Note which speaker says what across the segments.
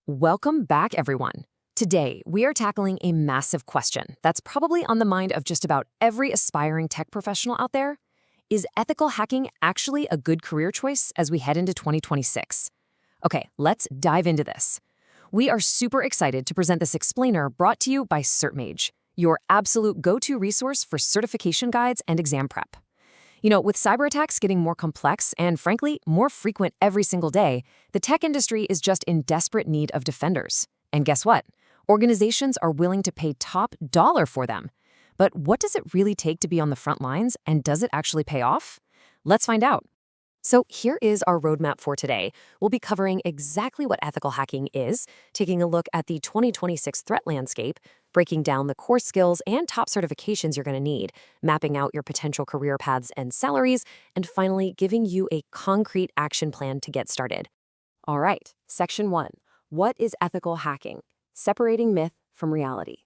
Speaker 1: Welcome back, everyone. Today, we are tackling a massive question that's probably on the mind of just about every aspiring tech professional out there. Is ethical hacking actually a good career choice as we head into 2026? Okay, let's dive into this. We are super excited to present this explainer brought to you by Cert Mage, your absolute go-to resource for certification guides and exam prep. With cyber attacks getting more complex and, frankly, more frequent every single day, the tech industry is just in desperate need of defenders. And guess what? Organizations are willing to pay top dollar for them. But what does it really take to be on the front lines, and does it actually pay off? Let's find out. So here is our roadmap for today. We'll be covering exactly what ethical hacking is, taking a look at the 2026 threat landscape, breaking down the core skills and top certifications you're going to need, mapping out your potential career paths and salaries, and finally giving you a concrete action plan to get started. All right, Section 1. What is ethical hacking? Separating myth from reality.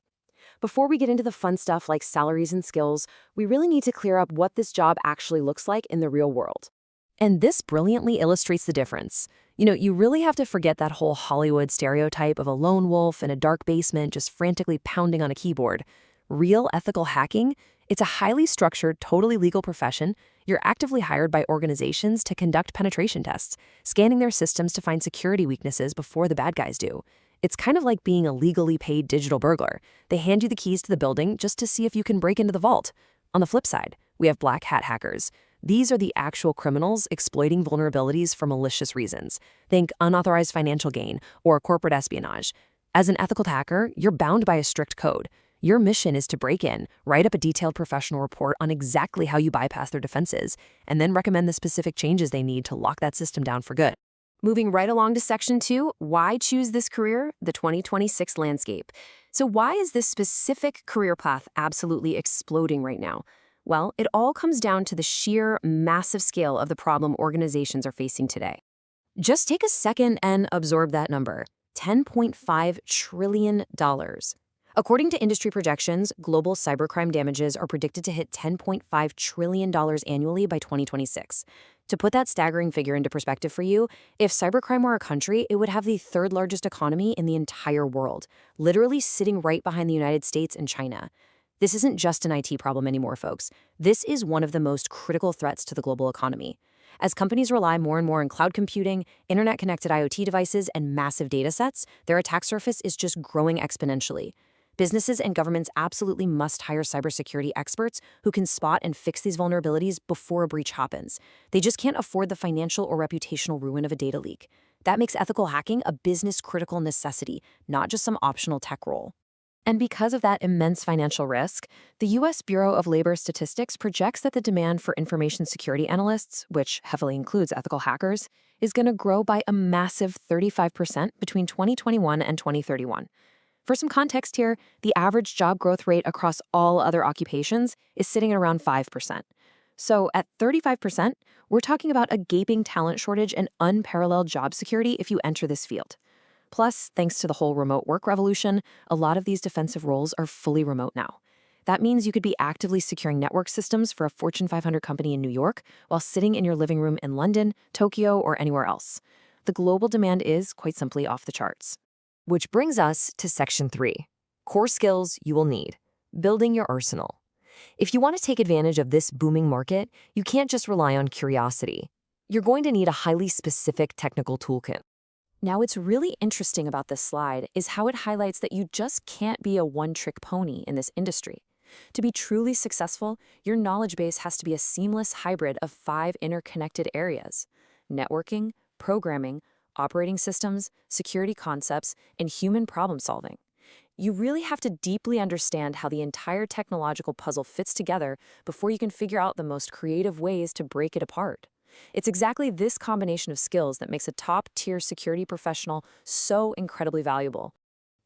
Speaker 1: Before we get into the fun stuff like salaries and skills, we really need to clear up what this job actually looks like in the real world. And this brilliantly illustrates the difference. You really have to forget that whole Hollywood stereotype of a lone wolf in a dark basement just frantically pounding on a keyboard. Real ethical hacking? It's a highly structured, totally legal profession. You're actively hired by organizations to conduct penetration tests, scanning their systems to find security weaknesses before the bad guys do. It's kind of like being a legally paid digital burglar. They hand you the keys to the building just to see if you can break into the vault. On the flip side, we have black hat hackers. These are the actual criminals exploiting vulnerabilities for malicious reasons. Think unauthorized financial gain or corporate espionage. As an ethical hacker, you're bound by a strict code. Your mission is to break in, write up a detailed professional report on exactly how you bypass their defenses, and then recommend the specific changes they need to lock that system down for good. Moving right along to Section 2, why choose this career? The 2026 landscape. So why is this specific career path absolutely exploding right now? Well, it all comes down to the sheer massive scale of the problem organizations are facing today. Just take a second and absorb that number, $10.5 trillion. According to industry projections, global cybercrime damages are predicted to hit $10.5 trillion annually by 2026. To put that staggering figure into perspective for you, if cybercrime were a country, it would have the third largest economy in the entire world, literally sitting right behind the United States and China. This isn't just an IT problem anymore, folks. This is one of the most critical threats to the global economy. As companies rely more and more on cloud computing, internet-connected IoT devices, and massive data sets, their attack surface is just growing exponentially. Businesses and governments absolutely must hire cybersecurity experts who can spot and fix these vulnerabilities before a breach happens. They just can't afford the financial or reputational ruin of a data leak. That makes ethical hacking a business-critical necessity, not just some optional tech role. And because of that immense financial risk, the U.S. Bureau of Labor Statistics projects that the demand for information security analysts, which heavily includes ethical hackers, is going to grow by a massive 35% between 2021 and 2031. For some context here, the average job growth rate across all other occupations is sitting at around 5%. So at 35%, we're talking about a gaping talent shortage and unparalleled job security if you enter this field. Plus, thanks to the whole remote work revolution, a lot of these defensive roles are fully remote now. That means you could be actively securing network systems for a Fortune 500 company in New York while sitting in your living room in London, Tokyo, or anywhere else. The global demand is, quite simply, off the charts. Which brings us to Section 3, core skills you will need, building your arsenal. If you want to take advantage of this booming market, you can't just rely on curiosity. You're going to need a highly specific technical toolkit. Now, what's really interesting about this slide is how it highlights that you just can't be a one-trick pony in this industry. To be truly successful, your knowledge base has to be a seamless hybrid of 5 interconnected areas: networking, programming, operating systems, security concepts, and human problem solving. You really have to deeply understand how the entire technological puzzle fits together before you can figure out the most creative ways to break it apart. It's exactly this combination of skills that makes a top-tier security professional so incredibly valuable.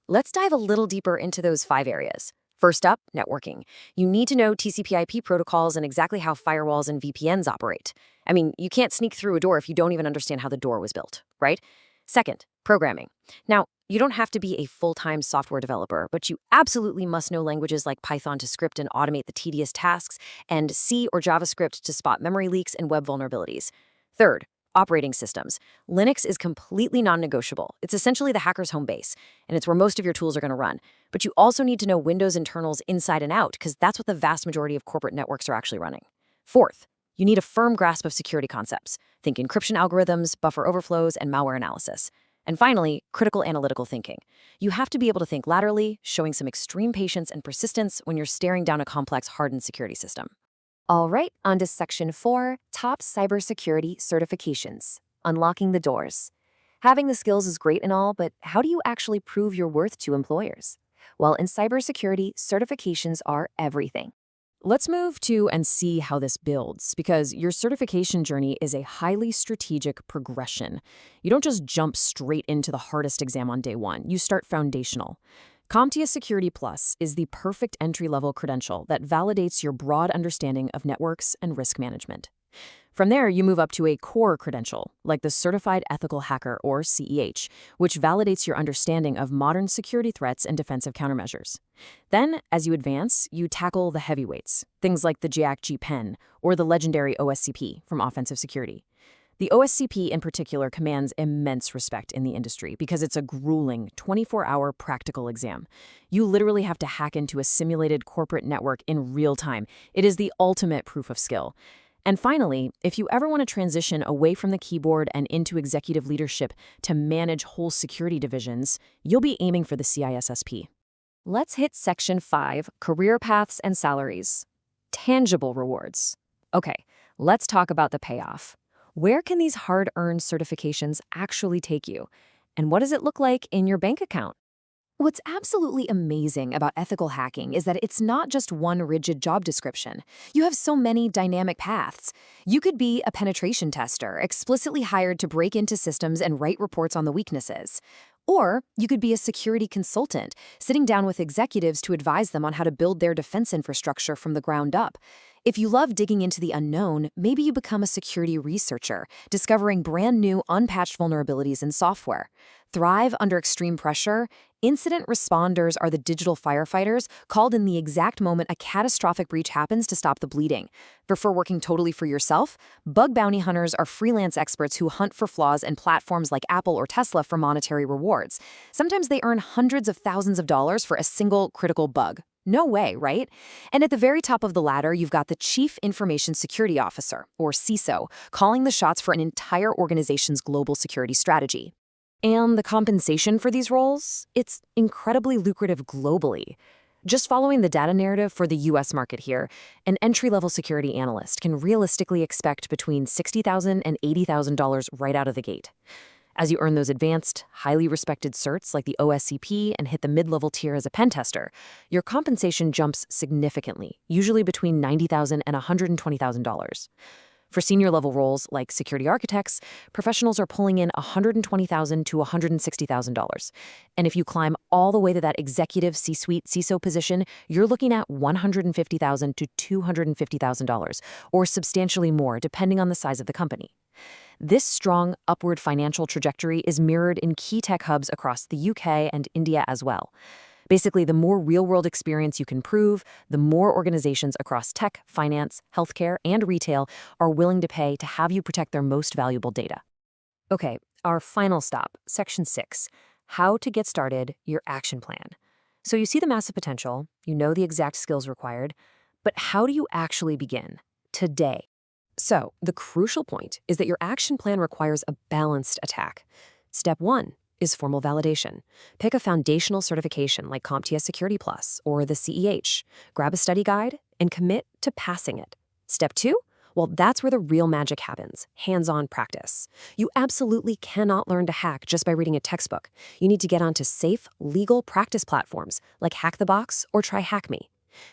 Speaker 1: Let's dive a little deeper into those 5 areas. First up, networking. You need to know TCP/IP protocols and exactly how firewalls and VPNs operate. I mean, you can't sneak through a door if you don't even understand how the door was built, right? Second, programming. Now, you don't have to be a full-time software developer, but you absolutely must know languages like Python to script and automate the tedious tasks, and C or JavaScript to spot memory leaks and web vulnerabilities. Third, Operating systems. Linux is completely non-negotiable. It's essentially the hacker's home base, and it's where most of your tools are going to run. But you also need to know Windows internals inside and out, because that's what the vast majority of corporate networks are actually running. Fourth, you need a firm grasp of security concepts. Think encryption algorithms, buffer overflows, and malware analysis. And finally, critical analytical thinking. You have to be able to think laterally, showing some extreme patience and persistence when you're staring down a complex, hardened security system. All right, on to Section 4, Top Cybersecurity Certifications. Unlocking the doors. Having the skills is great and all, but how do you actually prove your worth to employers? Well, in cybersecurity, certifications are everything. Let's move to and see how this builds, because your certification journey is a highly strategic progression. You don't just jump straight into the hardest exam on day one. You start foundational. CompTIA Security Plus is the perfect entry-level credential that validates your broad understanding of networks and risk management. From there, you move up to a core credential, like the Certified Ethical Hacker, or CEH, which validates your understanding of modern security threats and defensive countermeasures. Then, as you advance, you tackle the heavyweights, things like the GPEN or the legendary OSCP from offensive security. The OSCP in particular commands immense respect in the industry because it's a grueling 24-hour practical exam. You literally have to hack into a simulated corporate network in real time. It is the ultimate proof of skill. And finally, if you ever want to transition away from the keyboard and into executive leadership to manage whole security divisions, you'll be aiming for the CISSP. Let's hit Section 5, Career Paths and Salaries. Tangible rewards. Okay, let's talk about the payoff. Where can these hard-earned certifications actually take you? And what does it look like in your bank account? What's absolutely amazing about ethical hacking is that it's not just one rigid job description. You have so many dynamic paths. You could be a penetration tester, explicitly hired to break into systems and write reports on the weaknesses. Or you could be a security consultant, sitting down with executives to advise them on how to build their defense infrastructure from the ground up. If you love digging into the unknown, maybe you become a security researcher, discovering brand new, unpatched vulnerabilities in software. Thrive under extreme pressure? Incident responders are the digital firefighters called in the exact moment a catastrophic breach happens to stop the bleeding. Prefer working totally for yourself? Bug bounty hunters are freelance experts who hunt for flaws in platforms like Apple or Tesla for monetary rewards. Sometimes they earn hundreds of thousands of dollars for a single critical bug. No way, right? And at the very top of the ladder, you've got the Chief Information Security Officer, or CISO, calling the shots for an entire organization's global security strategy. And the compensation for these roles? It's incredibly lucrative globally. Just following the data narrative for the US market here, an entry-level security analyst can realistically expect between $60,000 and $80,000 right out of the gate. As you earn those advanced, highly respected certs like the OSCP and hit the mid-level tier as a pen tester, your compensation jumps significantly, usually between $90,000 and $120,000. For senior-level roles like security architects, professionals are pulling in $120,000 to $160,000. And if you climb all the way to that executive C-suite CISO position, you're looking at $150,000 to $250,000, or substantially more depending on the size of the company. This strong upward financial trajectory is mirrored in key tech hubs across the UK and India as well. Basically, the more real-world experience you can prove, the more organizations across tech, finance, healthcare, and retail are willing to pay to have you protect their most valuable data. Okay, our final stop, Section 6, How to Get Started, Your Action Plan. So you see the massive potential, you know the exact skills required, but how do you actually begin? Today. So the crucial point is that your action plan requires a balanced attack. Step 1 is formal validation. Pick a foundational certification like CompTIA Security Plus or the CEH. Grab a study guide and commit to passing it. Step 2? Well, that's where the real magic happens, hands-on practice. You absolutely cannot learn to hack just by reading a textbook. You need to get onto safe, legal practice platforms like Hack the Box or Try Hack Me.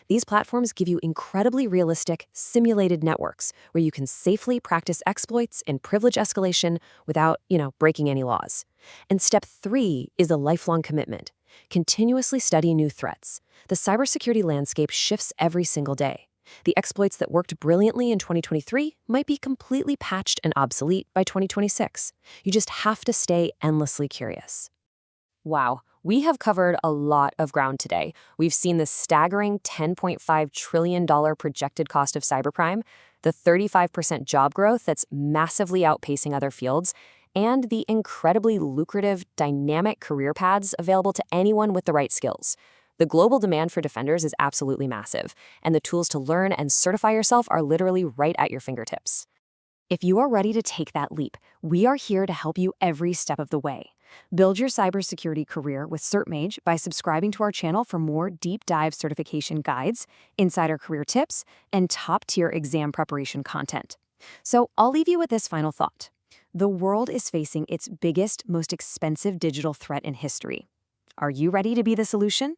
Speaker 1: These platforms give you incredibly realistic, simulated networks where you can safely practice exploits and privilege escalation without, breaking any laws. And step 3 is a lifelong commitment. Continuously study new threats. The cybersecurity landscape shifts every single day. The exploits that worked brilliantly in 2023 might be completely patched and obsolete by 2026. You just have to stay endlessly curious. Wow, We have covered a lot of ground today. We've seen the staggering $10.5 trillion projected cost of cybercrime, the 35% job growth that's massively outpacing other fields, and the incredibly lucrative, dynamic career paths available to anyone with the right skills. The global demand for defenders is absolutely massive, and the tools to learn and certify yourself are literally right at your fingertips. If you are ready to take that leap, we are here to help you every step of the way. Build your cybersecurity career with Cert Mage by subscribing to our channel for more deep dive certification guides, insider career tips, and top-tier exam preparation content. So I'll leave you with this final thought. The world is facing its biggest, most expensive digital threat in history. Are you ready to be the solution?